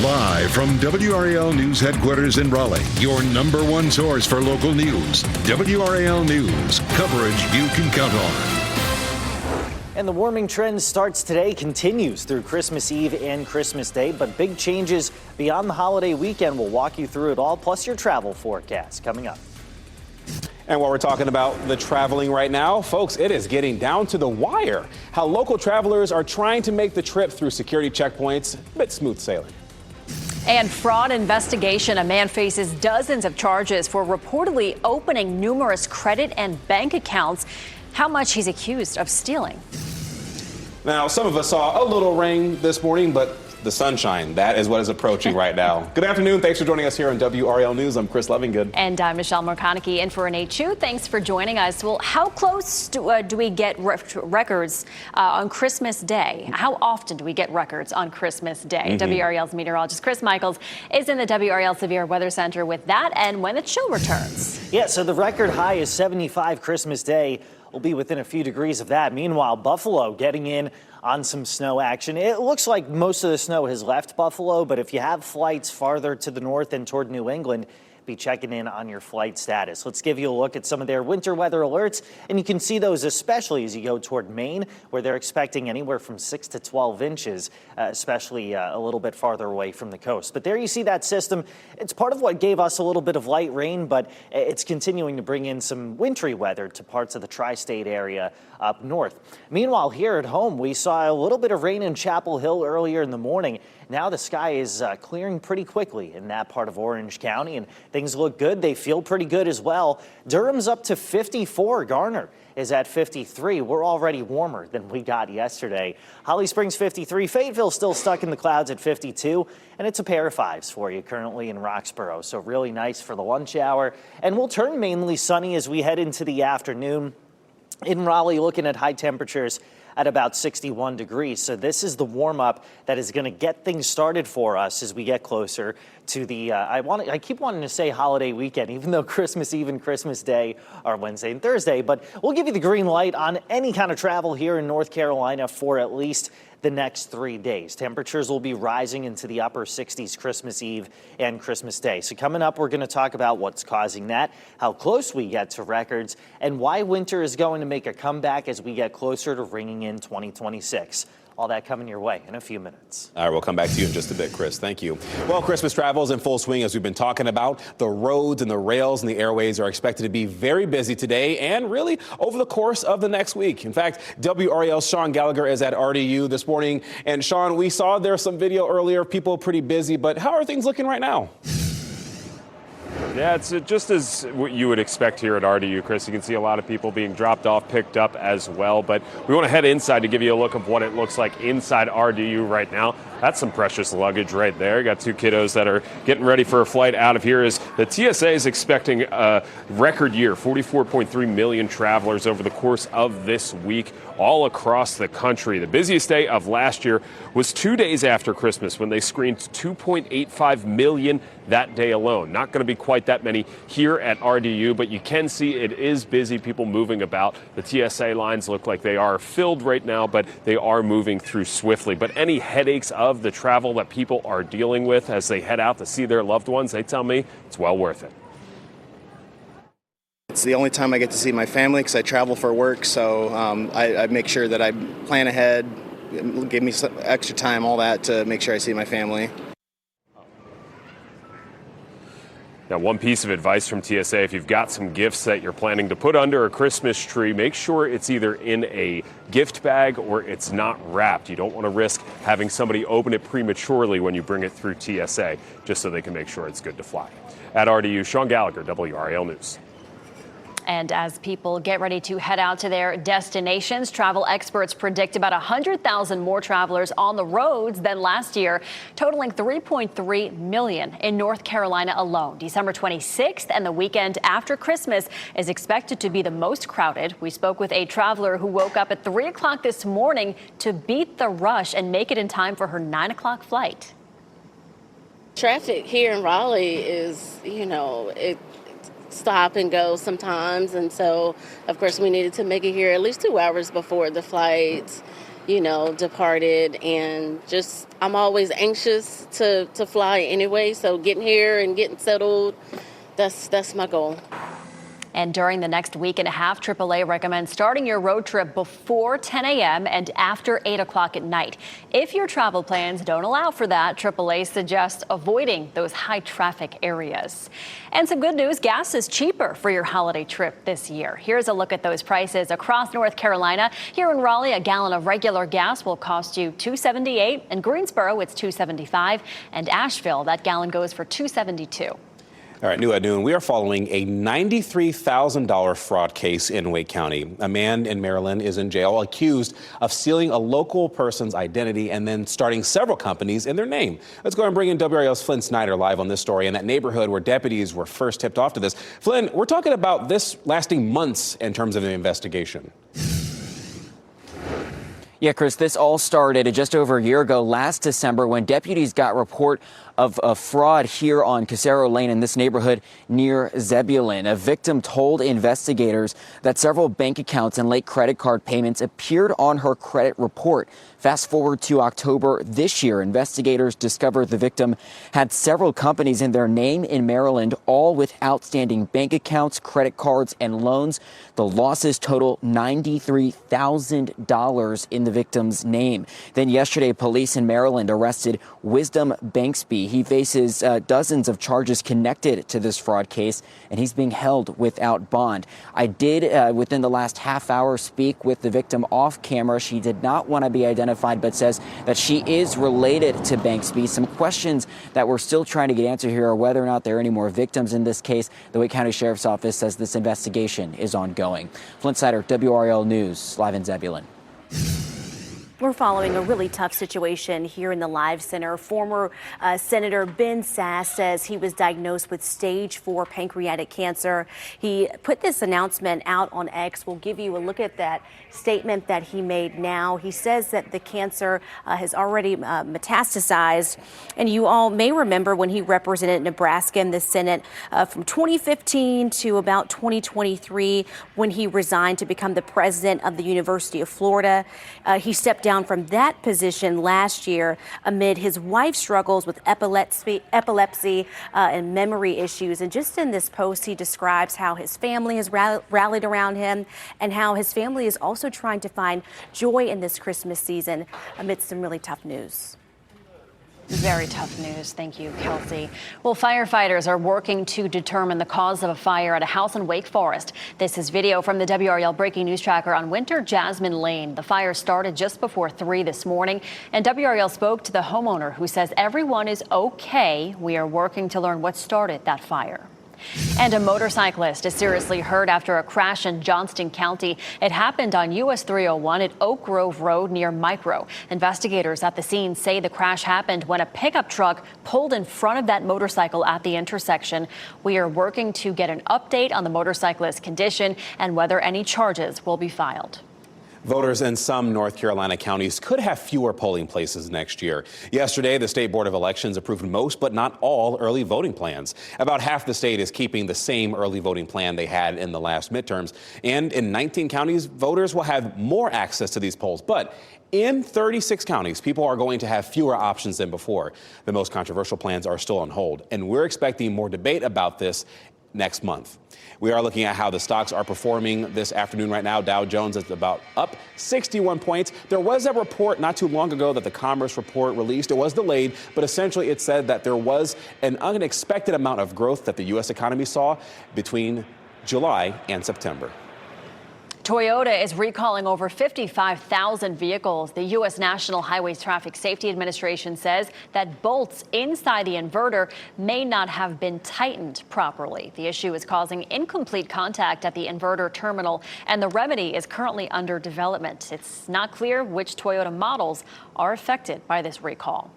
Live from WRAL News Headquarters in Raleigh, your number one source for local news. WRAL News, coverage you can count on. And the warming trend starts today, continues through Christmas Eve and Christmas Day, but big changes beyond the holiday weekend. We'll walk you through it all, plus your travel forecast coming up. And while we're talking about the traveling right now, folks, it is getting down to the wire. How local travelers are trying to make the trip through security checkpoints a bit smooth sailing. And fraud investigation. A man faces dozens of charges for reportedly opening numerous credit and bank accounts. How much he's accused of stealing. Now, some of us saw a little rain this morning, but the sunshine, that is what is approaching right now. Good afternoon. Thanks for joining us here on WRAL News. I'm Chris Levingood. And I'm Michelle McConaughey in for Nate Chu. Thanks for joining us. Well, how close do we get records on Christmas Day? How often do we get records on Christmas Day? WRAL's meteorologist Chris Michaels is in the WRAL Severe Weather Center with that and when the chill returns. Yeah, so the record high is 75 Christmas Day. We'll be within a few degrees of that. Meanwhile, Buffalo getting in on some snow action. It looks like most of the snow has left Buffalo, but if you have flights farther to the north and toward New England, be checking in on your flight status. Let's give you a look at some of their winter weather alerts, and you can see those especially as you go toward Maine, where they're expecting anywhere from 6 to 12 inches, especially a little bit farther away from the coast. But there you see that system. It's part of what gave us a little bit of light rain, but it's continuing to bring in some wintry weather to parts of the tri-state area up north. Meanwhile, here at home, we saw a little bit of rain in Chapel Hill earlier in the morning. Now the sky is clearing pretty quickly in that part of Orange County, and things look good. They feel pretty good as well. Durham's up to 54. Garner is at 53. We're already warmer than we got yesterday. Holly Springs 53. Fayetteville still stuck in the clouds at 52, and it's a pair of fives for you currently in Roxborough. So really nice for the lunch hour, and we'll turn mainly sunny as we head into the afternoon. In Raleigh, looking at high temperatures at about 61 degrees. So this is the warm up that is going to get things started for us as we get closer to the, I keep wanting to say holiday weekend, even though Christmas Eve and Christmas Day are Wednesday and Thursday, but we'll give you the green light on any kind of travel here in North Carolina for at least the next 3 days. Temperatures will be rising into the upper 60s Christmas Eve and Christmas Day. So coming up, we're going to talk about what's causing that, how close we get to records, and why winter is going to make a comeback as we get closer to ringing in 2026. All that coming your way in a few minutes. All right, we'll come back to you in just a bit, Chris. Thank you. Well, Christmas travel is in full swing as we've been talking about. The roads and the rails and the airways are expected to be very busy today and really over the course of the next week. In fact, WRAL's Sean Gallagher is at RDU this morning. And Sean, we saw there some video earlier, people pretty busy, but how are things looking right now? Yeah, it's just as what you would expect here at RDU, Chris. You can see a lot of people being dropped off, picked up as well. But we want to head inside to give you a look of what it looks like inside RDU right now. That's some precious luggage right there. Got two kiddos that are getting ready for a flight out of here. As the TSA is expecting a record year, 44.3 million travelers over the course of this week all across the country. The busiest day of last year was 2 days after Christmas when they screened 2.85 million that day alone. Not going to be quite that many here at RDU, but you can see it is busy, people moving about. The TSA lines look like they are filled right now, but they are moving through swiftly. But any headaches of the travel that people are dealing with as they head out to see their loved ones, they tell me it's well worth it. It's the only time I get to see my family because I travel for work, so I make sure that I plan ahead, give me some extra time, all that, to make sure I see my family. Now, one piece of advice from TSA, if you've got some gifts that you're planning to put under a Christmas tree, make sure it's either in a gift bag or it's not wrapped. You don't want to risk having somebody open it prematurely when you bring it through TSA, just so they can make sure it's good to fly. At RDU, Sean Gallagher, WRAL News. And as people get ready to head out to their destinations, travel experts predict about 100,000 more travelers on the roads than last year, totaling 3.3 million in North Carolina alone. December 26th and the weekend after Christmas is expected to be the most crowded. We spoke with a traveler who woke up at 3 o'clock this morning to beat the rush and make it in time for her 9 o'clock flight. Traffic here in Raleigh is, it stop and go sometimes, and so of course we needed to make it here at least 2 hours before the flight. departed, and just I'm always anxious to fly anyway. So getting here and getting settled, that's my goal. And during the next week and a half, AAA recommends starting your road trip before 10 a.m. and after 8 o'clock at night. If your travel plans don't allow for that, AAA suggests avoiding those high traffic areas. And some good news, gas is cheaper for your holiday trip this year. Here's a look at those prices across North Carolina. Here in Raleigh, a gallon of regular gas will cost you $2.78. In Greensboro, it's $2.75. And Asheville, that gallon goes for $2.72. All right, new at noon, we are following a $93,000 fraud case in Wake County. A man in Maryland is in jail accused of stealing a local person's identity and then starting several companies in their name. Let's go and bring in WRAL's Flynn Snyder live on this story in that neighborhood where deputies were first tipped off to this. Flynn, we're talking about this lasting months in terms of the investigation. Yeah, Chris, this all started just over a year ago, last December, when deputies got report of a fraud here on Casero Lane in this neighborhood near Zebulon. A victim told investigators that several bank accounts and late credit card payments appeared on her credit report. Fast forward to October this year, investigators discovered the victim had several companies in their name in Maryland, all with outstanding bank accounts, credit cards, and loans. The losses total $93,000 in the victim's name. Then yesterday, police in Maryland arrested Wisdom Banksby. He faces dozens of charges connected to this fraud case, and he's being held without bond. I did, within the last half hour, speak with the victim off camera. She did not want to be identified, but says that she is related to Banksby. Some questions that we're still trying to get answered here are whether or not there are any more victims in this case. The Wake County Sheriff's Office says this investigation is ongoing. Flint Sider, WRAL News, live in Zebulon. We're following a really tough situation here in the Live Center. Former Senator Ben Sasse says he was diagnosed with stage 4 pancreatic cancer. He put this announcement out on X. We'll give you a look at that statement that he made now. He says that the cancer has already metastasized. And you all may remember when he represented Nebraska in the Senate from 2015 to about 2023 when he resigned to become the president of the University of Florida. He stepped down from that position last year amid his wife's struggles with epilepsy and memory issues. And just in this post, he describes how his family has rallied around him and how his family is also trying to find joy in this Christmas season amidst some really tough news. Very tough news. Thank you, Kelsey. Well, firefighters are working to determine the cause of a fire at a house in Wake Forest. This is video from the WRAL Breaking News Tracker on Winter Jasmine Lane. The fire started just before 3 this morning, and WRAL spoke to the homeowner who says everyone is okay. We are working to learn what started that fire. And a motorcyclist is seriously hurt after a crash in Johnston County. It happened on US 301 at Oak Grove Road near Micro. Investigators at the scene say the crash happened when a pickup truck pulled in front of that motorcycle at the intersection. We are working to get an update on the motorcyclist's condition and whether any charges will be filed. Voters in some North Carolina counties could have fewer polling places next year. Yesterday, the State Board of Elections approved most but not all early voting plans. About half the state is keeping the same early voting plan they had in the last midterms. And in 19 counties, voters will have more access to these polls. But in 36 counties, people are going to have fewer options than before. The most controversial plans are still on hold. And we're expecting more debate about this next month. We are looking at how the stocks are performing this afternoon right now. Dow Jones is about up 61 points. There was a report not too long ago that the Commerce report released. It was delayed, but essentially it said that there was an unexpected amount of growth that the U.S. economy saw between July and September. Toyota is recalling over 55,000 vehicles. The U.S. National Highway Traffic Safety Administration says that bolts inside the inverter may not have been tightened properly. The issue is causing incomplete contact at the inverter terminal, and the remedy is currently under development. It's not clear which Toyota models are affected by this recall.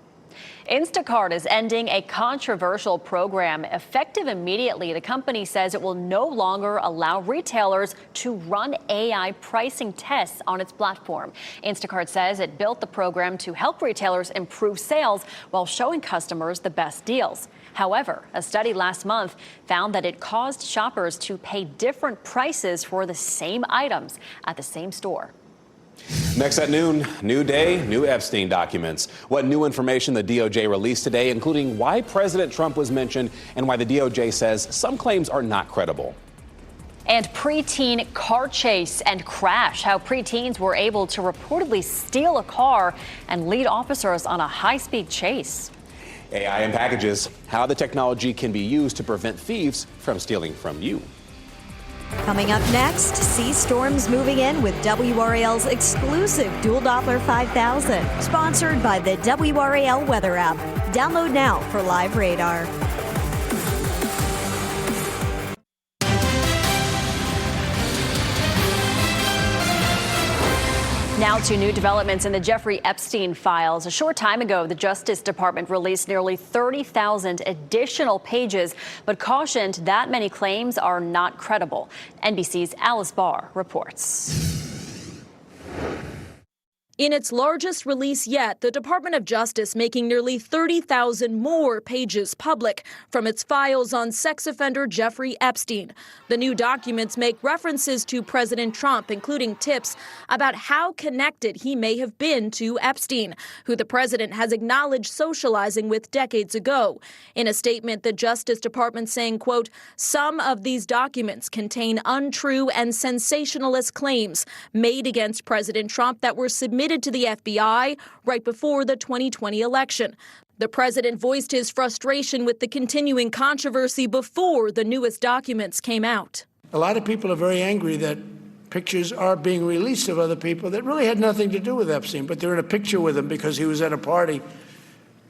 Instacart is ending a controversial program. Effective immediately, the company says it will no longer allow retailers to run AI pricing tests on its platform. Instacart says it built the program to help retailers improve sales while showing customers the best deals. However, a study last month found that it caused shoppers to pay different prices for the same items at the same store. Next at noon, new day, new Epstein documents. What new information the DOJ released today, including why President Trump was mentioned and why the DOJ says some claims are not credible. And preteen car chase and crash, how preteens were able to reportedly steal a car and lead officers on a high-speed chase. AI in packages, how the technology can be used to prevent thieves from stealing from you. Coming up next, sea storms moving in with WRAL's exclusive Dual Doppler 5000, sponsored by the WRAL Weather app. Download now for live radar. Now to new developments in the Jeffrey Epstein files. A short time ago, the Justice Department released nearly 30,000 additional pages, but cautioned that many claims are not credible. NBC's Alice Barr reports. In its largest release yet, the Department of Justice making nearly 30,000 more pages public from its files on sex offender Jeffrey Epstein. The new documents make references to President Trump, including tips about how connected he may have been to Epstein, who the president has acknowledged socializing with decades ago. In a statement, the Justice Department saying, quote, some of these documents contain untrue and sensationalist claims made against President Trump that were submitted to the FBI right before the 2020 election. The president voiced his frustration with the continuing controversy before the newest documents came out. A lot of people are very angry that pictures are being released of other people that really had nothing to do with Epstein, but they're in a picture with him because he was at a party,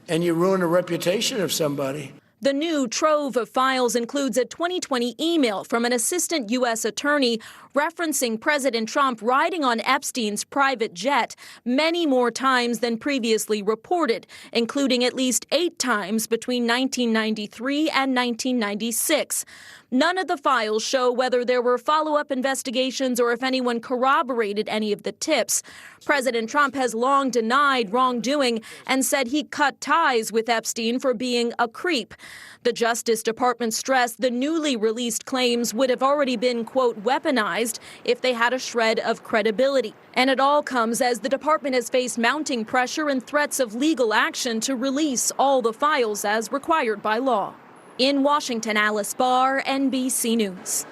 and you ruin the reputation of somebody. The new trove of files includes a 2020 email from an assistant U.S. attorney referencing President Trump riding on Epstein's private jet many more times than previously reported, including at least 8 times between 1993 and 1996. None of the files show whether there were follow-up investigations or if anyone corroborated any of the tips. President Trump has long denied wrongdoing and said he cut ties with Epstein for being a creep. The Justice Department stressed the newly released claims would have already been, quote, weaponized if they had a shred of credibility. And it all comes as the department has faced mounting pressure and threats of legal action to release all the files as required by law. In Washington, Alice Barr, NBC News.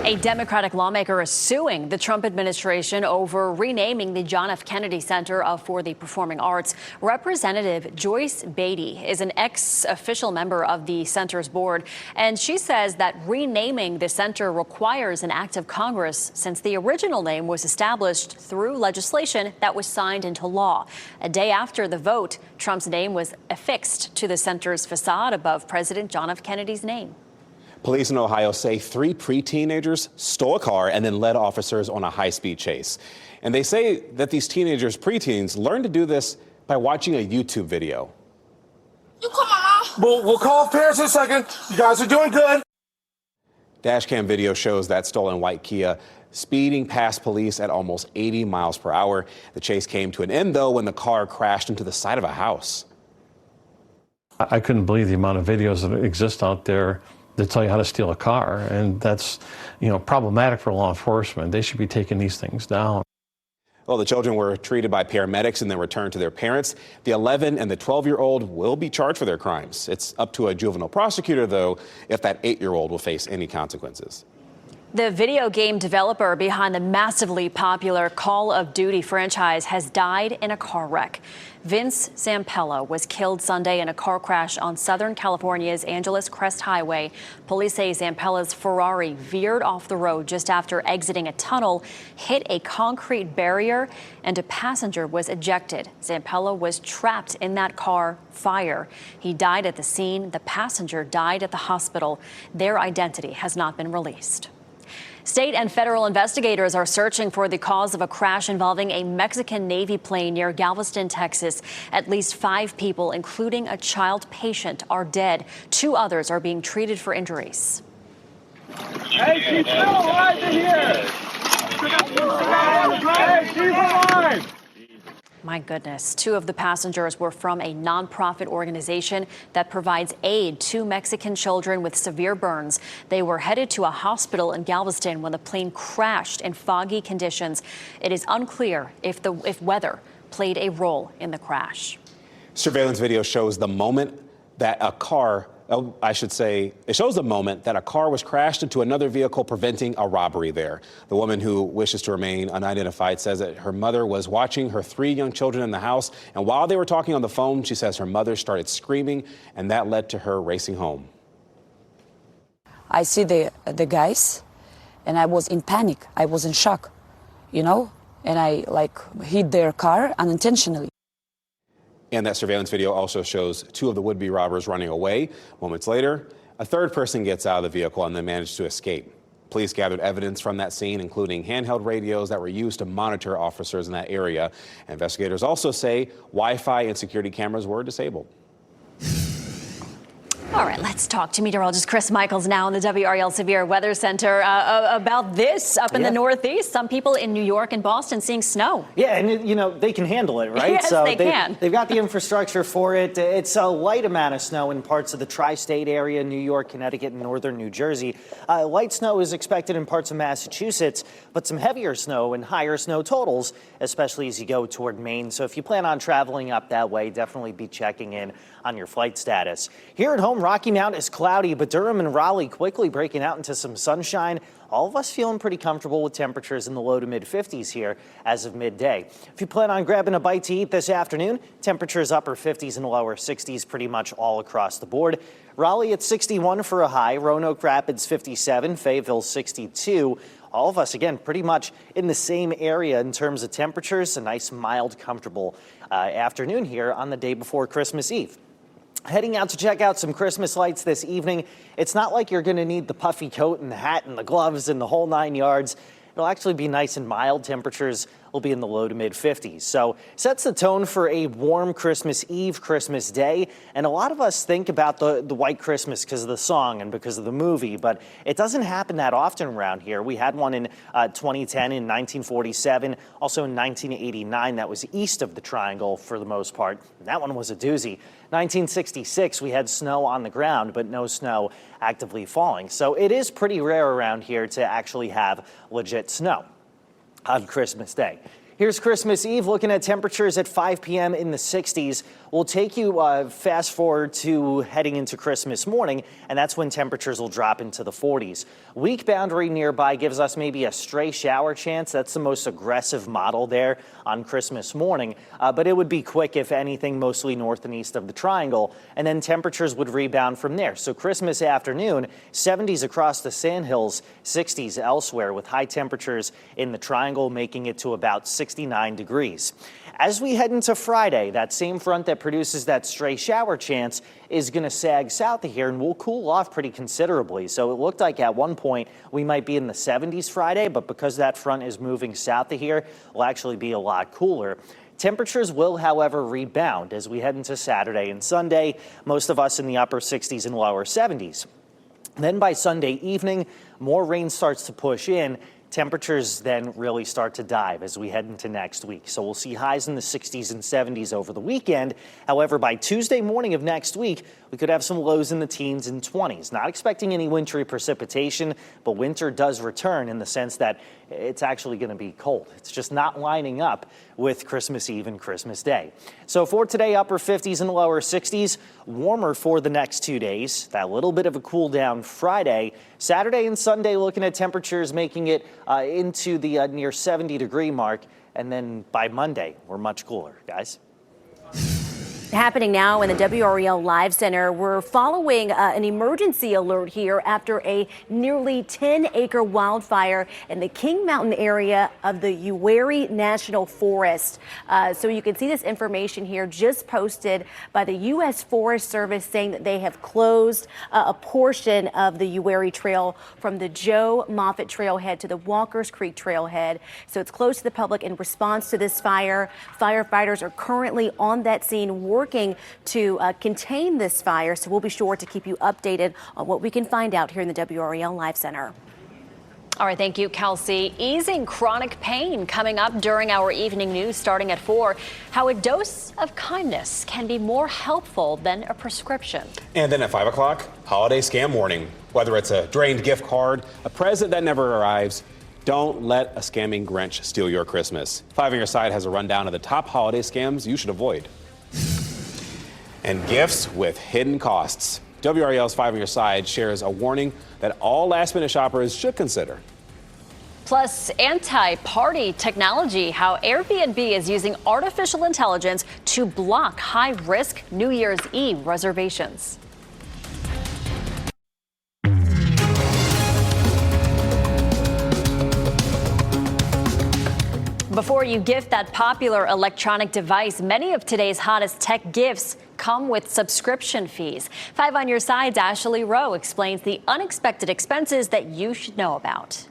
A Democratic lawmaker is suing the Trump administration over renaming the John F. Kennedy Center for the Performing Arts. Representative Joyce Beatty is an ex-official member of the center's board, and she says that renaming the center requires an act of Congress since the original name was established through legislation that was signed into law. A day after the vote, Trump's name was affixed to the center's facade above President John F. Kennedy's name. Police in Ohio say 3 pre-teenagers stole a car and then led officers on a high-speed chase. And they say that these teenagers, preteens, learned to do this by watching a YouTube video. You come on. We'll call parents in a second. You guys are doing good. Dashcam video shows that stolen white Kia speeding past police at almost 80 miles per hour. The chase came to an end, though, when the car crashed into the side of a house. I couldn't believe the amount of videos that exist out there that tell you how to steal a car, and that's, problematic for law enforcement. They should be taking these things down. Well, the children were treated by paramedics and then returned to their parents. The 11 and the 12-year-old will be charged for their crimes. It's up to a juvenile prosecutor, though, if that 8-year-old will face any consequences. The video game developer behind the massively popular Call of Duty franchise has died in a car wreck. Vince Zampella was killed Sunday in a car crash on Southern California's Angeles Crest Highway. Police say Zampella's Ferrari veered off the road just after exiting a tunnel, hit a concrete barrier, and a passenger was ejected. Zampella was trapped in that car. Fire. He died at the scene. The passenger died at the hospital. Their identity has not been released. State and federal investigators are searching for the cause of a crash involving a Mexican Navy plane near Galveston, Texas. At least 5 people, including a child patient, are dead. 2 others are being treated for injuries. Hey, she's still alive in here. Hey, she's alive. My goodness. 2 of the passengers were from a nonprofit organization that provides aid to Mexican children with severe burns. They were headed to a hospital in Galveston when the plane crashed in foggy conditions. It is unclear if weather played a role in the crash. Surveillance video shows the moment that a car it shows the moment that a car was crashed into another vehicle, preventing a robbery there. The woman, who wishes to remain unidentified, says that her mother was watching her 3 young children in the house, and while they were talking on the phone, she says her mother started screaming, and that led to her racing home. I see the guys, and I was in panic. I was in shock, and I hit their car unintentionally. And that surveillance video also shows 2 of the would-be robbers running away. Moments later, a third person gets out of the vehicle and then managed to escape. Police gathered evidence from that scene, including handheld radios that were used to monitor officers in that area. Investigators also say Wi-Fi and security cameras were disabled. All right, let's talk to meteorologist Chris Michaels now in the WRAL Severe Weather Center about this up in the Northeast. Some people in New York and Boston seeing snow. Yeah, and they can handle it, right? Yes, they can. They've got the infrastructure for it. It's a light amount of snow in parts of the tri-state area, New York, Connecticut, and northern New Jersey. Light snow is expected in parts of Massachusetts, but some heavier snow and higher snow totals, especially as you go toward Maine. So if you plan on traveling up that way, definitely be checking in on your flight status. Here at home, Rocky Mount is cloudy, but Durham and Raleigh quickly breaking out into some sunshine. All of us feeling pretty comfortable with temperatures in the low to mid 50s here as of midday. If you plan on grabbing a bite to eat this afternoon, temperatures upper 50s and lower 60s pretty much all across the board. Raleigh at 61 for a high, Roanoke Rapids 57, Fayetteville 62. All of us, again, pretty much in the same area in terms of temperatures. A nice, mild, comfortable afternoon here on the day before Christmas Eve. Heading out to check out some Christmas lights this evening. It's not like you're going to need the puffy coat and the hat and the gloves and the whole 9 yards. It'll actually be nice and mild. Temperatures will be in the low to mid 50s. So sets the tone for a warm Christmas Eve, Christmas Day. And a lot of us think about the White Christmas because of the song and because of the movie, but it doesn't happen that often around here. We had one in 2010, in 1947, also in 1989. That was east of the Triangle for the most part. And that one was a doozy. 1966, we had snow on the ground, but no snow actively falling. So it is pretty rare around here to actually have legit snow on Christmas Day. Here's Christmas Eve, looking at temperatures at 5 p.m. in the 60s. We'll take you fast forward to heading into Christmas morning, and that's when temperatures will drop into the 40s. Weak boundary nearby gives us maybe a stray shower chance. That's the most aggressive model there on Christmas morning, but it would be quick, if anything, mostly north and east of the Triangle, and then temperatures would rebound from there. So Christmas afternoon, 70s across the Sandhills, 60s elsewhere, with high temperatures in the Triangle making it to about 69 degrees. As we head into Friday, that same front that produces that stray shower chance is going to sag south of here, and we'll cool off pretty considerably. So it looked like at one point we might be in the 70s Friday, but because that front is moving south of here, we'll actually be a lot cooler. Temperatures will, however, rebound as we head into Saturday and Sunday, most of us in the upper 60s and lower 70s. Then by Sunday evening, more rain starts to push in. Temperatures then really start to dive as we head into next week. So we'll see highs in the 60s and 70s over the weekend. However, by Tuesday morning of next week, we could have some lows in the teens and 20s. Not expecting any wintry precipitation, but winter does return in the sense that it's actually going to be cold. It's just not lining up with Christmas Eve and Christmas Day. So for today, upper 50s and lower 60s, warmer for the next 2 days. That little bit of a cool down Friday. Saturday and Sunday, looking at temperatures making it into the near 70-degree mark. And then by Monday, we're much cooler, guys. Happening now in the WRAL Live Center, we're following an emergency alert here after a nearly 10-acre wildfire in the King Mountain area of the Uwharrie National Forest. So you can see this information here just posted by the U.S. Forest Service saying that they have closed a portion of the Uwharrie Trail from the Joe Moffett Trailhead to the Walkers Creek Trailhead. So it's closed to the public in response to this fire. Firefighters are currently on that scene working to contain this fire, so we'll be sure to keep you updated on what we can find out here in the WRAL Live Center. All right, thank you, Kelsey. Easing chronic pain coming up during our evening news starting at 4. How a dose of kindness can be more helpful than a prescription. And then at 5 o'clock, holiday scam warning. Whether it's a drained gift card, a present that never arrives, don't let a scamming Grinch steal your Christmas. 5 on Your Side has a rundown of the top holiday scams you should avoid. And gifts with hidden costs. WRAL's 5 on Your Side shares a warning that all last-minute shoppers should consider. Plus, anti-party technology, how Airbnb is using artificial intelligence to block high-risk New Year's Eve reservations. Before you gift that popular electronic device, many of today's hottest tech gifts come with subscription fees. 5 on Your Side's Ashley Rowe explains the unexpected expenses that you should know about.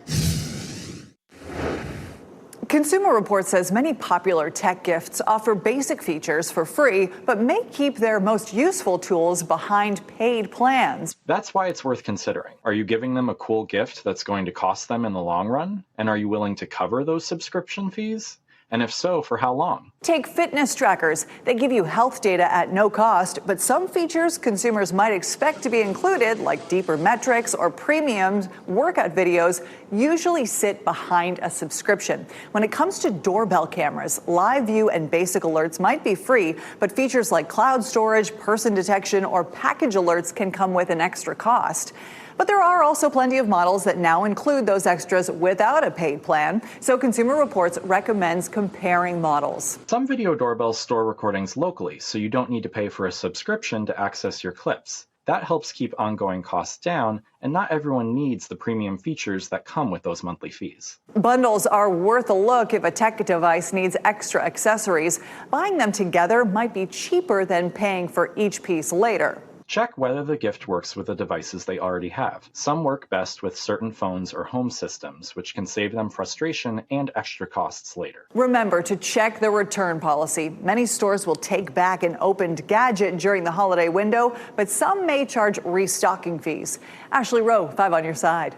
Consumer Reports says many popular tech gifts offer basic features for free, but may keep their most useful tools behind paid plans. That's why it's worth considering. Are you giving them a cool gift that's going to cost them in the long run? And are you willing to cover those subscription fees? And if so, for how long? Take fitness trackers. They give you health data at no cost, but some features consumers might expect to be included, like deeper metrics or premium workout videos, usually sit behind a subscription. When it comes to doorbell cameras, live view and basic alerts might be free, but features like cloud storage, person detection, or package alerts can come with an extra cost. But there are also plenty of models that now include those extras without a paid plan, so Consumer Reports recommends comparing models. Some video doorbells store recordings locally, so you don't need to pay for a subscription to access your clips. That helps keep ongoing costs down, and not everyone needs the premium features that come with those monthly fees. Bundles are worth a look if a tech device needs extra accessories. Buying them together might be cheaper than paying for each piece later. Check whether the gift works with the devices they already have. Some work best with certain phones or home systems, which can save them frustration and extra costs later. Remember to check the return policy. Many stores will take back an opened gadget during the holiday window, but some may charge restocking fees. Ashley Rowe, 5 on Your Side.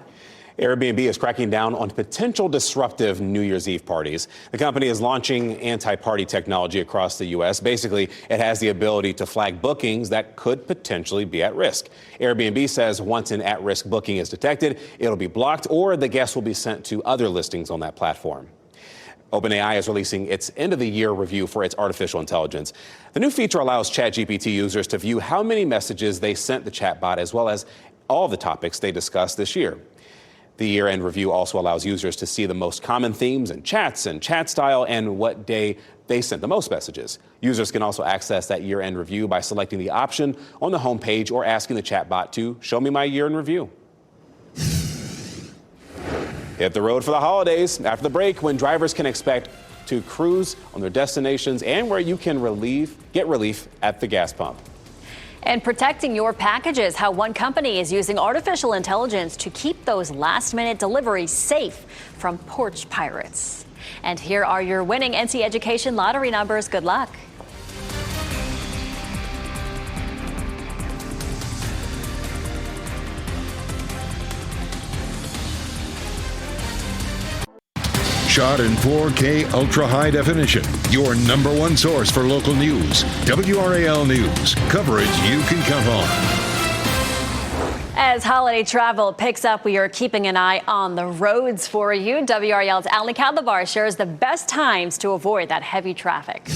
Airbnb is cracking down on potential disruptive New Year's Eve parties. The company is launching anti-party technology across the U.S. Basically, it has the ability to flag bookings that could potentially be at risk. Airbnb says once an at-risk booking is detected, it'll be blocked or the guest will be sent to other listings on that platform. OpenAI is releasing its end-of-the-year review for its artificial intelligence. The new feature allows ChatGPT users to view how many messages they sent the chatbot as well as all the topics they discussed this year. The year-end review also allows users to see the most common themes and chats and chat style and what day they sent the most messages. Users can also access that year-end review by selecting the option on the homepage or asking the chatbot to show me my year-end review. Hit the road for the holidays after the break when drivers can expect to cruise on their destinations and where you can get relief at the gas pump. And protecting your packages, how one company is using artificial intelligence to keep those last-minute deliveries safe from porch pirates. And here are your winning NC Education lottery numbers. Good luck. Shot in 4K ultra high definition. Your number one source for local news. WRAL News. Coverage you can count on. As holiday travel picks up, we are keeping an eye on the roads for you. WRAL's Ali Calabar shares the best times to avoid that heavy traffic.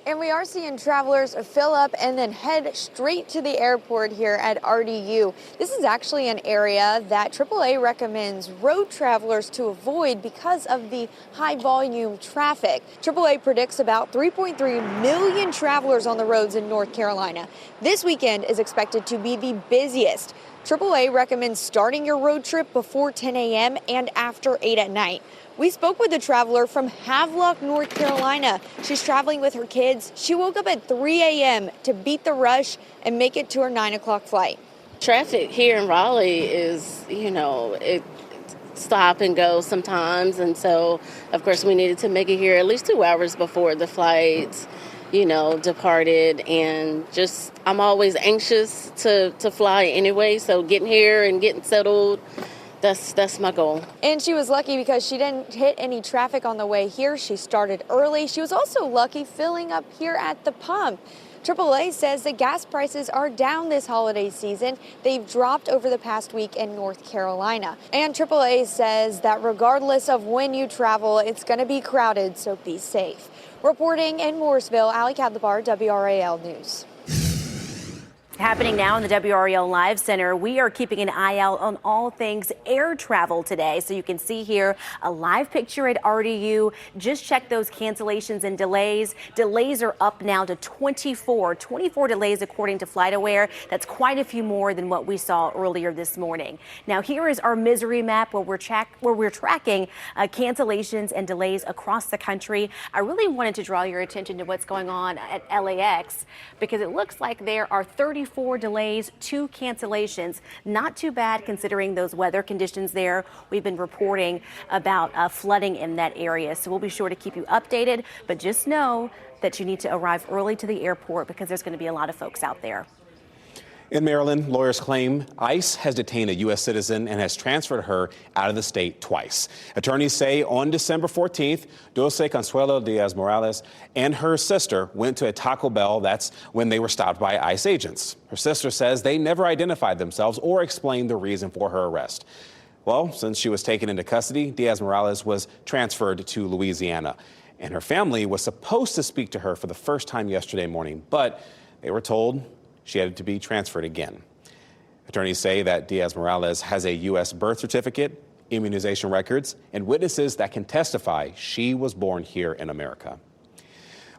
And we are seeing travelers fill up and then head straight to the airport here at RDU. This is actually an area that AAA recommends road travelers to avoid because of the high volume traffic. AAA predicts about 3.3 million travelers on the roads in North Carolina. This weekend is expected to be the busiest. AAA recommends starting your road trip before 10 a.m. and after 8 at night. We spoke with a traveler from Havelock, North Carolina. She's traveling with her kids. She woke up at 3 a.m. to beat the rush and make it to her 9 o'clock flight. Traffic here in Raleigh is, it stop and go sometimes. And so, of course, we needed to make it here at least 2 hours before the flights. departed, and just I'm always anxious to fly anyway. So getting here and getting settled, that's my goal. And she was lucky because she didn't hit any traffic on the way here. She started early. She was also lucky filling up here at the pump. AAA says the gas prices are down this holiday season. They've dropped over the past week in North Carolina. And AAA says that regardless of when you travel, it's going to be crowded, so be safe. Reporting in Morrisville, Ali Kadlabar, WRAL News. Happening now in the WRAL Live Center, we are keeping an eye out on all things air travel today. So you can see here a live picture at RDU. Just check those cancellations and delays. Delays are up now to 24 delays according to FlightAware. That's quite a few more than what we saw earlier this morning. Now here is our misery map where we're tracking cancellations and delays across the country. I really wanted to draw your attention to what's going on at LAX because it looks like there are 34 delays, 2 cancellations. Not too bad considering those weather conditions there. We've been reporting about flooding in that area, so we'll be sure to keep you updated. But just know that you need to arrive early to the airport because there's going to be a lot of folks out there. In Maryland, lawyers claim ICE has detained a U.S. citizen and has transferred her out of the state twice. Attorneys say on December 14th, Dulce Consuelo Diaz-Morales and her sister went to a Taco Bell. That's when they were stopped by ICE agents. Her sister says they never identified themselves or explained the reason for her arrest. Well, since she was taken into custody, Diaz-Morales was transferred to Louisiana. And her family was supposed to speak to her for the first time yesterday morning, but they were told she had to be transferred again. Attorneys say that Diaz-Morales has a U.S. birth certificate, immunization records, and witnesses that can testify she was born here in America.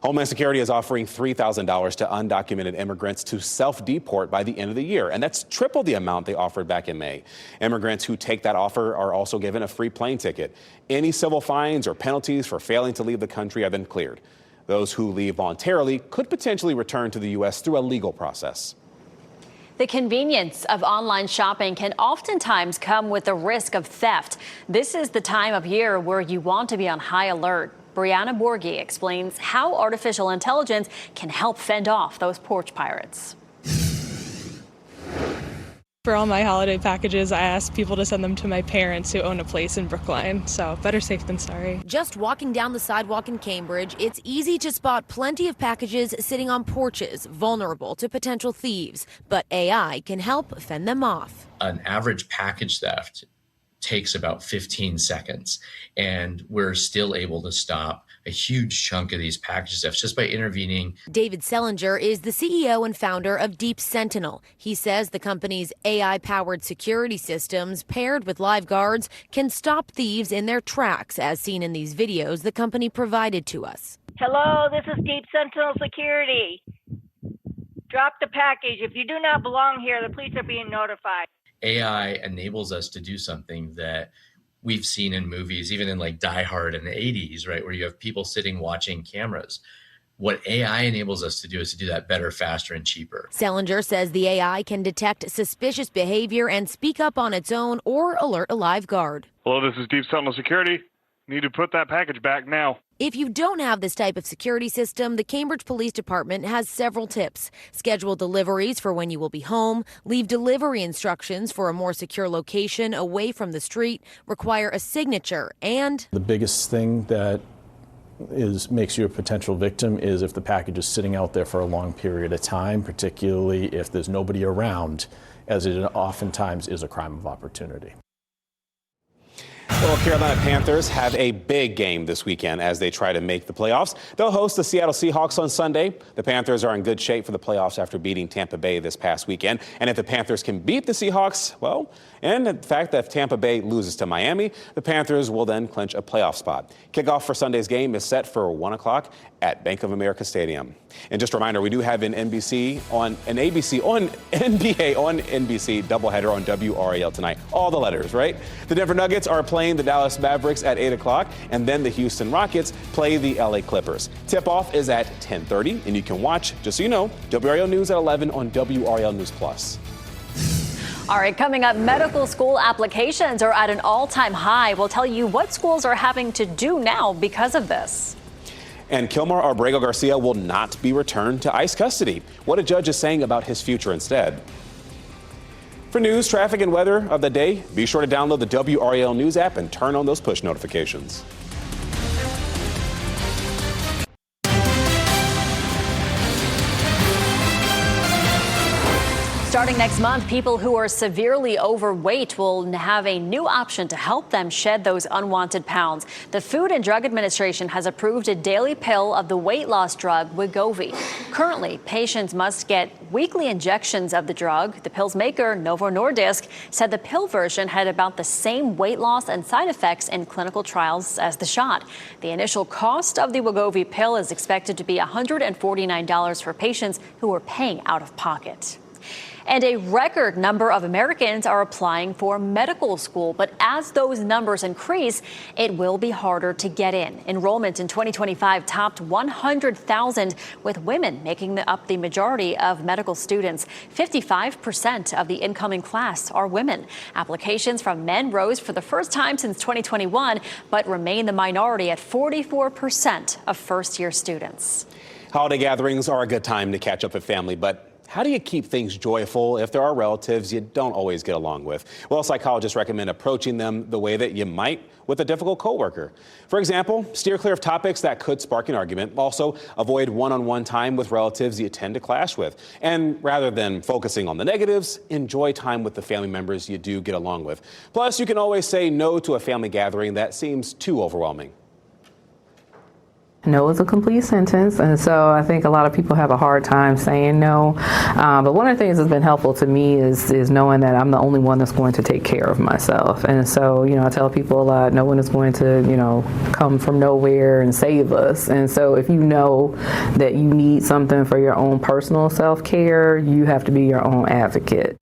Homeland Security is offering $3,000 to undocumented immigrants to self-deport by the end of the year, and that's triple the amount they offered back in May. Immigrants who take that offer are also given a free plane ticket. Any civil fines or penalties for failing to leave the country have been cleared. Those who leave voluntarily could potentially return to the U.S. through a legal process. The convenience of online shopping can oftentimes come with the risk of theft. This is the time of year where you want to be on high alert. Brianna Borghi explains how artificial intelligence can help fend off those porch pirates. For all my holiday packages, I asked people to send them to my parents who own a place in Brookline, so better safe than sorry. Just walking down the sidewalk in Cambridge, it's easy to spot plenty of packages sitting on porches, vulnerable to potential thieves, but AI can help fend them off. An average package theft takes about 15 seconds, and we're still able to stop a huge chunk of these package thefts just by intervening. David Sellinger is the CEO and founder of Deep Sentinel. He says the company's AI-powered security systems paired with live guards can stop thieves in their tracks, as seen in these videos the company provided to us. Hello, this is Deep Sentinel Security. Drop the package. If you do not belong here, the police are being notified. AI enables us to do something that we've seen in movies, even in like Die Hard in the 80s, right, where you have people sitting watching cameras. What AI enables us to do is to do that better, faster, and cheaper. Sellinger says the AI can detect suspicious behavior and speak up on its own or alert a live guard. Hello, this is Deep Sentinel Security. Need to put that package back now. If you don't have this type of security system, the Cambridge Police Department has several tips. Schedule deliveries for when you will be home, leave delivery instructions for a more secure location away from the street, require a signature, and the biggest thing that makes you a potential victim is if the package is sitting out there for a long period of time, particularly if there's nobody around, as it oftentimes is a crime of opportunity. Well, Carolina Panthers have a big game this weekend as they try to make the playoffs. They'll host the Seattle Seahawks on Sunday. The Panthers are in good shape for the playoffs after beating Tampa Bay this past weekend. And if the Panthers can beat the Seahawks, well, and in fact, if Tampa Bay loses to Miami, the Panthers will then clinch a playoff spot. Kickoff for Sunday's game is set for 1 o'clock at Bank of America Stadium. And just a reminder, we do have an NBA on NBC doubleheader on WRAL tonight. All the letters, right? The Denver Nuggets are playing the Dallas Mavericks at 8 o'clock, and then the Houston Rockets play the LA Clippers. Tip-off is at 10:30, and you can watch, just so you know, WRAL News at 11 on WRAL News Plus. All right, coming up, medical school applications are at an all-time high. We'll tell you what schools are having to do now because of this. And Kilmar Abrego Garcia will not be returned to ICE custody. What a judge is saying about his future instead. For news, traffic, and weather of the day, be sure to download the WRAL News app and turn on those push notifications. Starting next month, people who are severely overweight will have a new option to help them shed those unwanted pounds. The Food and Drug Administration has approved a daily pill of the weight loss drug Wegovy. Currently, patients must get weekly injections of the drug. The pill's maker, Novo Nordisk, said the pill version had about the same weight loss and side effects in clinical trials as the shot. The initial cost of the Wegovy pill is expected to be $149 for patients who are paying out of pocket. And a record number of Americans are applying for medical school. But as those numbers increase, it will be harder to get in. Enrollment in 2025 topped 100,000, with women making up the majority of medical students. 55% of the incoming class are women. Applications from men rose for the first time since 2021, but remain the minority at 44% of first-year students. Holiday gatherings are a good time to catch up with family, but how do you keep things joyful if there are relatives you don't always get along with? Well, psychologists recommend approaching them the way that you might with a difficult coworker. For example, steer clear of topics that could spark an argument. Also, avoid one-on-one time with relatives you tend to clash with. And rather than focusing on the negatives, enjoy time with the family members you do get along with. Plus, you can always say no to a family gathering that seems too overwhelming. No is a complete sentence, and so I think a lot of people have a hard time saying no. But one of the things that's been helpful to me is knowing that I'm the only one that's going to take care of myself. And so, I tell people a lot, no one is going to, come from nowhere and save us. And so if you know that you need something for your own personal self-care, you have to be your own advocate.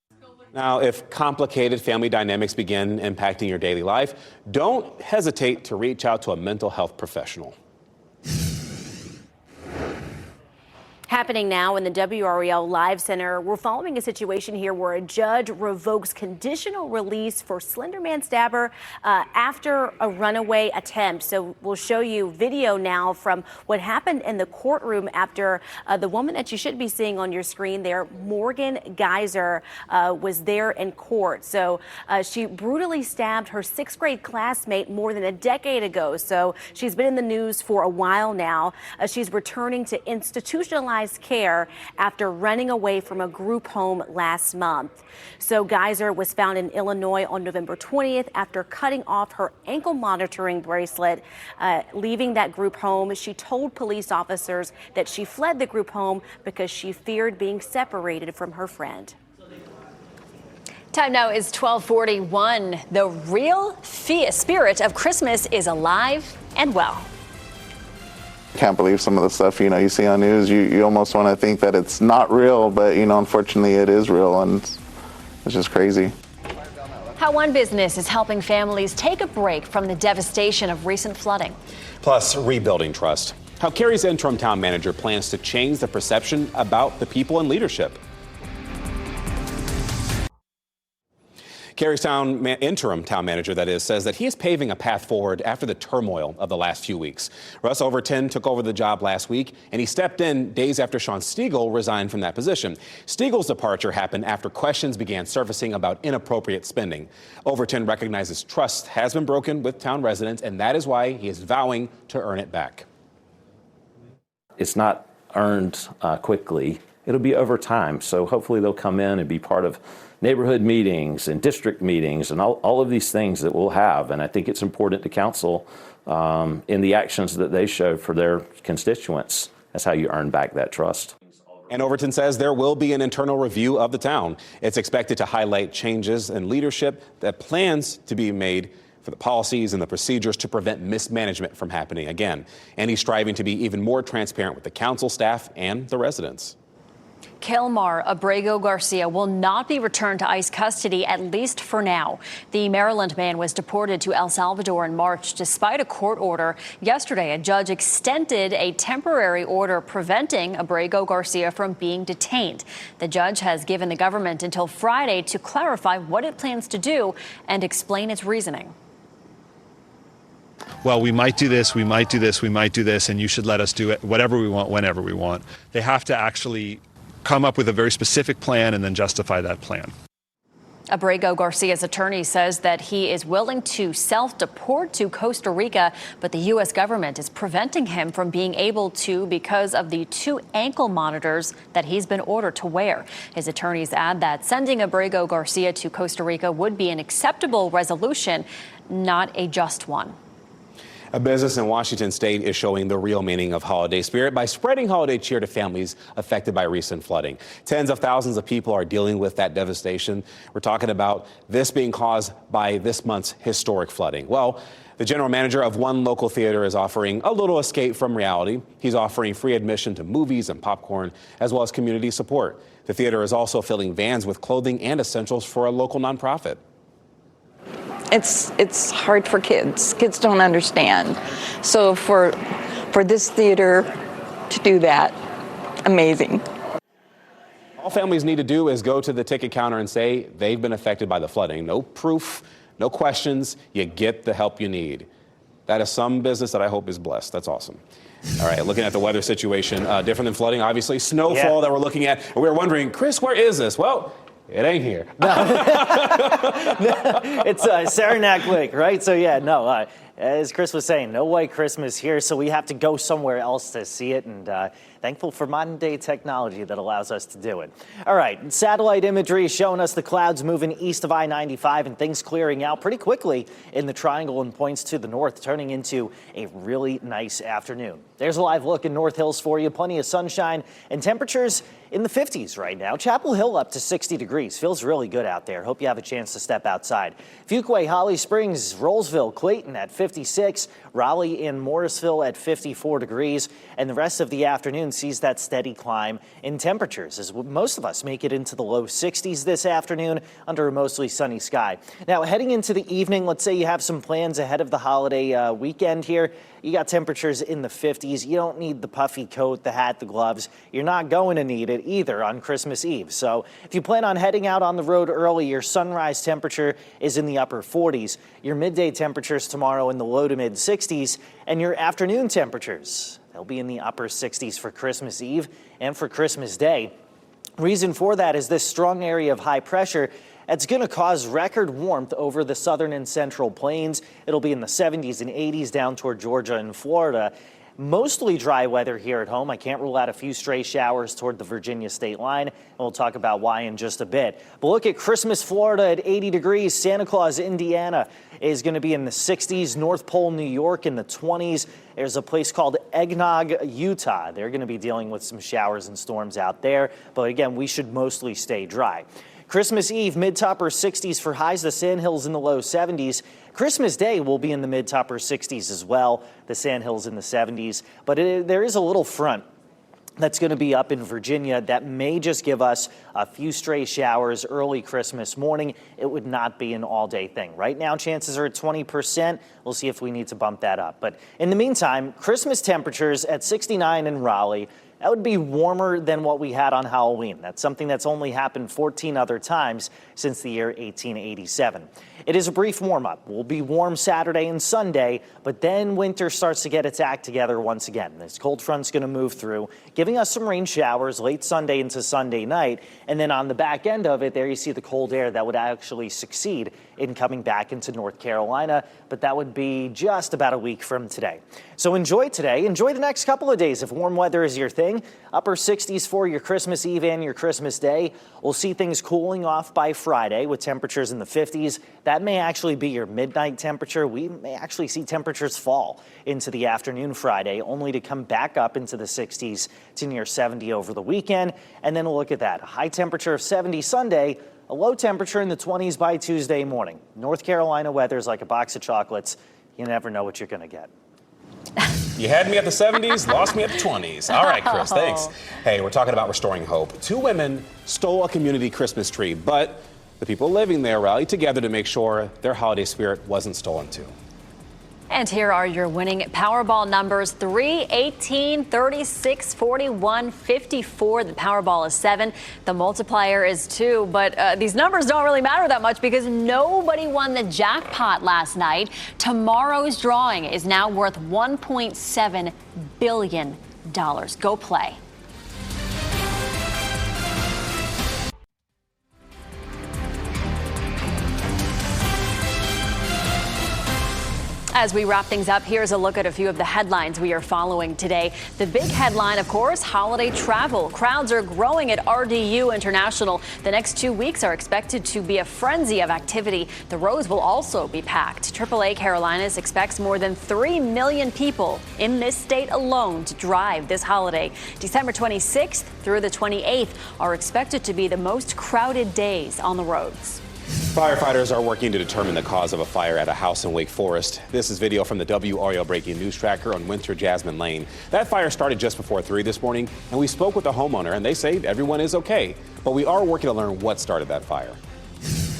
Now, if complicated family dynamics begin impacting your daily life, don't hesitate to reach out to a mental health professional. Happening now in the WRAL Live Center, we're following a situation here where a judge revokes conditional release for Slenderman Stabber after a runaway attempt. So we'll show you video now from what happened in the courtroom after the woman that you should be seeing on your screen there, Morgan Geyser, was there in court. So she brutally stabbed her sixth grade classmate more than a decade ago. So she's been in the news for a while now. She's returning to institutionalized care after running away from a group home last month. So Geyser was found in Illinois on November 20th after cutting off her ankle monitoring bracelet. Leaving that group home, she told police officers that she fled the group home because she feared being separated from her friend. Time now is 12:41. The real spirit of Christmas is alive and well. Can't believe some of the stuff, you see on news. You almost want to think that it's not real, but, unfortunately it is real, and it's just crazy. How one business is helping families take a break from the devastation of recent flooding. Plus, rebuilding trust. How Cary's interim town manager plans to change the perception about the people in leadership. Cary's interim town manager, that is, says that he is paving a path forward after the turmoil of the last few weeks. Russ Overton took over the job last week, and he stepped in days after Sean Stiegel resigned from that position. Stiegel's departure happened after questions began surfacing about inappropriate spending. Overton recognizes trust has been broken with town residents, and that is why he is vowing to earn it back. It's not earned quickly. It'll be over time. So hopefully they'll come in and be part of neighborhood meetings and district meetings and all of these things that we'll have. And I think it's important to council in the actions that they show for their constituents. That's how you earn back that trust. And Overton says there will be an internal review of the town. It's expected to highlight changes in leadership that plans to be made for the policies and the procedures to prevent mismanagement from happening again. And he's striving to be even more transparent with the council staff and the residents. Kilmar Abrego Garcia will not be returned to ICE custody, at least for now. The Maryland man was deported to El Salvador in March despite a court order. Yesterday, a judge extended a temporary order preventing Abrego Garcia from being detained. The judge has given the government until Friday to clarify what it plans to do and explain its reasoning. well, we might do this, we might do this, we might do this, and you should let us do it whatever we want, whenever we want. They have to actually come up with a very specific plan and then justify that plan. Abrego Garcia's attorney says that he is willing to self-deport to Costa Rica, but the U.S. government is preventing him from being able to because of the 2 ankle monitors that he's been ordered to wear. His attorneys add that sending Abrego Garcia to Costa Rica would be an acceptable resolution, not a just one. A business in Washington state is showing the real meaning of holiday spirit by spreading holiday cheer to families affected by recent flooding. Tens of thousands of people are dealing with that devastation. We're talking about this being caused by this month's historic flooding. Well, the general manager of one local theater is offering a little escape from reality. He's offering free admission to movies and popcorn, as well as community support. The theater is also filling vans with clothing and essentials for a local nonprofit. It's hard for kids. Kids don't understand. So for this theater to do that, amazing. All families need to do is go to the ticket counter and say they've been affected by the flooding. No proof, no questions. You get the help you need. That is some business that I hope is blessed. That's awesome. All right, looking at the weather situation, different than flooding, obviously. Snowfall that we're looking at. And we're wondering, Chris, where is this? Well, it ain't here. It's Saranac Lake, right? So, yeah, no, as Chris was saying, no white Christmas here, so we have to go somewhere else to see it, and thankful for modern-day technology that allows us to do it. All right, satellite imagery is showing us the clouds moving east of I-95 and things clearing out pretty quickly in the triangle and points to the north, turning into a really nice afternoon. There's a live look in North Hills for you. Plenty of sunshine and temperatures in the 50s right now. Chapel Hill up to 60 degrees. Feels really good out there. Hope you have a chance to step outside. Fuquay, Holly Springs, Rollsville, Clayton at 56. Raleigh and Morrisville at 54 degrees. And the rest of the afternoon sees that steady climb in temperatures as most of us make it into the low 60s this afternoon under a mostly sunny sky. Now, heading into the evening, let's say you have some plans ahead of the holiday weekend here. You got temperatures in the 50s. You don't need the puffy coat, the hat, the gloves. You're not going to need it either on Christmas Eve. So if you plan on heading out on the road early, your sunrise temperature is in the upper 40s. Your midday temperatures tomorrow in the low to mid 60s. And your afternoon temperatures, they'll be in the upper 60s for Christmas Eve and for Christmas Day. Reason for that is this strong area of high pressure. It's going to cause record warmth over the southern and central plains. It'll be in the 70s and 80s down toward Georgia and Florida. Mostly dry weather here at home. I can't rule out a few stray showers toward the Virginia state line, and we'll talk about why in just a bit. But look at Christmas, Florida at 80 degrees. Santa Claus, Indiana is going to be in the 60s. North Pole, New York in the 20s. There's a place called Eggnog, Utah. They're going to be dealing with some showers and storms out there. But again, we should mostly stay dry. Christmas Eve, mid to upper 60s for highs. The Sandhills in the low 70s. Christmas Day will be in the mid to upper 60s as well. The Sandhills in the 70s. But there is a little front that's going to be up in Virginia that may just give us a few stray showers early Christmas morning. It would not be an all-day thing. Right now, chances are at 20%. We'll see if we need to bump that up. But in the meantime, Christmas temperatures at 69 in Raleigh. That would be warmer than what we had on Halloween. That's something that's only happened 14 other times since the year 1887. It is a brief warm-up. We'll be warm Saturday and Sunday, but then winter starts to get its act together once again. This cold front's going to move through, giving us some rain showers late Sunday into Sunday night. And then on the back end of it, there you see the cold air that would actually succeed in coming back into North Carolina, but that would be just about a week from today. So enjoy today. Enjoy the next couple of days if warm weather is your thing. Upper 60s for your Christmas Eve and your Christmas Day. We'll see things cooling off by Friday with temperatures in the 50s. That may actually be your midnight temperature. We may actually see temperatures fall into the afternoon Friday, only to come back up into the 60s to near 70 over the weekend. And then look at that. A high temperature of 70 Sunday, a low temperature in the 20s by Tuesday morning. North Carolina weather is like a box of chocolates. You never know what you're going to get. You had me at the 70s, lost me at the 20s. All right, Chris, thanks. Hey, we're talking about restoring hope. 2 women stole a community Christmas tree, but the people living there rallied together to make sure their holiday spirit wasn't stolen too. And here are your winning Powerball numbers: 3, 18, 36, 41, 54. The Powerball is 7. The multiplier is 2. But these numbers don't really matter that much because nobody won the jackpot last night. Tomorrow's drawing is now worth $1.7 billion. Go play. As we wrap things up, here's a look at a few of the headlines we are following today. The big headline, of course, holiday travel. Crowds are growing at RDU International. The next 2 weeks are expected to be a frenzy of activity. The roads will also be packed. AAA Carolinas expects more than 3 million people in this state alone to drive this holiday. December 26th through the 28th are expected to be the most crowded days on the roads. Firefighters are working to determine the cause of a fire at a house in Wake Forest. This is video from the WRAL Breaking News Tracker on Winter Jasmine Lane. That fire started just before 3 this morning, and we spoke with the homeowner, and they say everyone is okay. But we are working to learn what started that fire.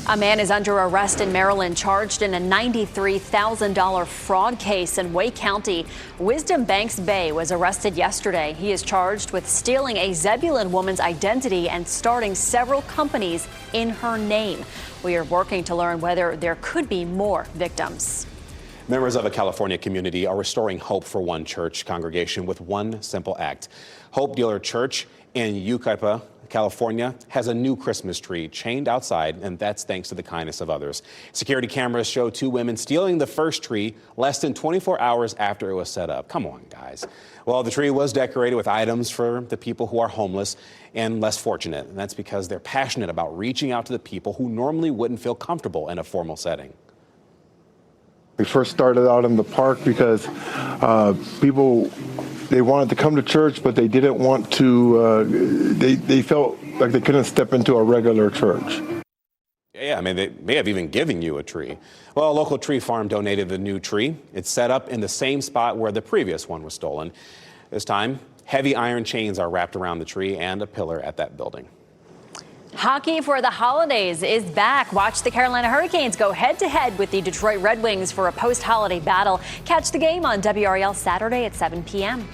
A man is under arrest in Maryland, charged in a $93,000 fraud case in Wake County. Wisdom Banks Bay was arrested yesterday. He is charged with stealing a Zebulon woman's identity and starting several companies in her name. We are working to learn whether there could be more victims. Members of a California community are restoring hope for one church congregation with one simple act. Hope Dealer Church in Yucaipa, California, has a new Christmas tree chained outside, and that's thanks to the kindness of others. Security cameras show 2 women stealing the first tree less than 24 hours after it was set up. Come on, guys. Well, the tree was decorated with items for the people who are homeless and less fortunate, and that's because they're passionate about reaching out to the people who normally wouldn't feel comfortable in a formal setting. We first started out in the park because people, they wanted to come to church, but they didn't want to, they felt like they couldn't step into a regular church. Yeah, I mean, they may have even given you a tree. Well, a local tree farm donated the new tree. It's set up in the same spot where the previous one was stolen. This time, heavy iron chains are wrapped around the tree and a pillar at that building. Hockey for the holidays is back. Watch the Carolina Hurricanes go head-to-head with the Detroit Red Wings for a post-holiday battle. Catch the game on WRAL Saturday at 7 p.m.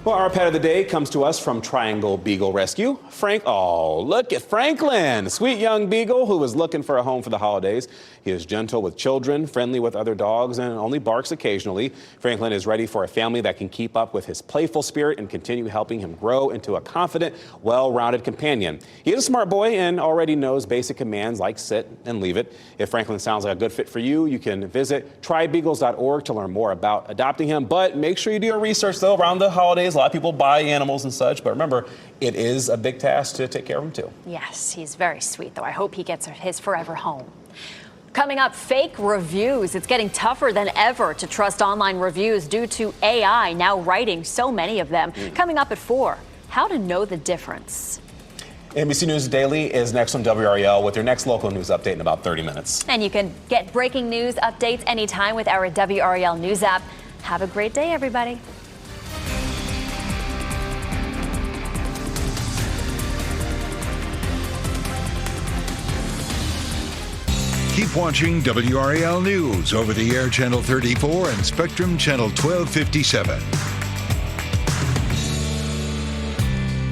Well, our pet of the day comes to us from Triangle Beagle Rescue. Oh, look at Franklin, sweet young beagle who is looking for a home for the holidays. He is gentle with children, friendly with other dogs, and only barks occasionally. Franklin is ready for a family that can keep up with his playful spirit and continue helping him grow into a confident, well-rounded companion. He is a smart boy and already knows basic commands like sit and leave it. If Franklin sounds like a good fit for you, you can visit trybeagles.org to learn more about adopting him. But make sure you do your research, though, around the holidays. A lot of people buy animals and such, but remember, it is a big task to take care of them, too. Yes, he's very sweet, though. I hope he gets his forever home. Coming up, fake reviews. It's getting tougher than ever to trust online reviews due to AI now writing so many of them. Coming up at 4, how to know the difference. NBC News Daily is next on WRAL with your next local news update in about 30 minutes. And you can get breaking news updates anytime with our WRAL News app. Have a great day, everybody. Keep watching WRAL News over the air Channel 34 and Spectrum Channel 1257.